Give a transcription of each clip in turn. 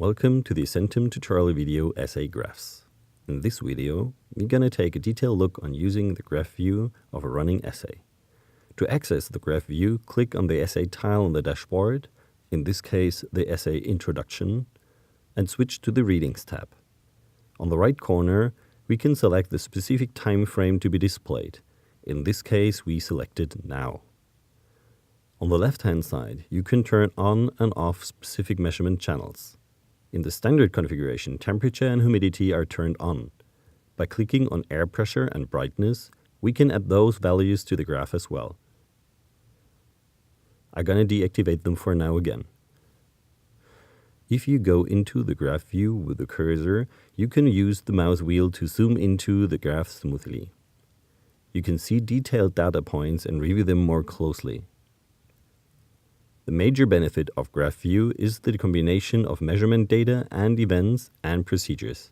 Welcome to the essentim tutorial video Assay Graphs. In this video, we're going to take a detailed look on using the graph view of a running assay. To access the graph view, click on the assay tile on the dashboard, in this case the assay introduction, and switch to the readings tab. On the right corner, we can select the specific time frame to be displayed. In this case, we selected now. On the left-hand side, you can turn on and off specific measurement channels. In the standard configuration, temperature and humidity are turned on. By clicking on air pressure and brightness, we can add those values to the graph as well. I'm going to deactivate them for now again. If you go into the graph view with the cursor, you can use the mouse wheel to zoom into the graph smoothly. You can see detailed data points and review them more closely. The major benefit of graph view is the combination of measurement data and events and procedures.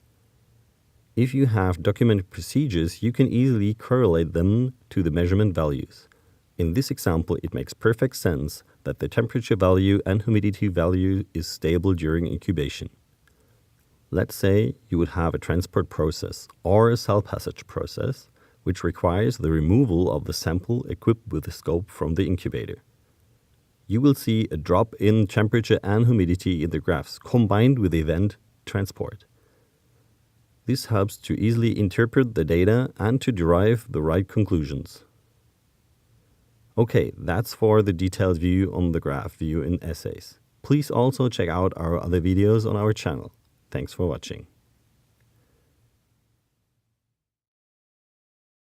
If you have documented procedures, you can easily correlate them to the measurement values. In this example, it makes perfect sense that the temperature value and humidity value is stable during incubation. Let's say you would have a transport process or a cell passage process, which requires the removal of the sample equipped with the scope from the incubator. You will see a drop in temperature and humidity in the graphs combined with event transport. This helps to easily interpret the data and to derive the right conclusions. Okay, that's for the detailed view on the graph view in Assays. Please also check out our other videos on our channel. Thanks for watching.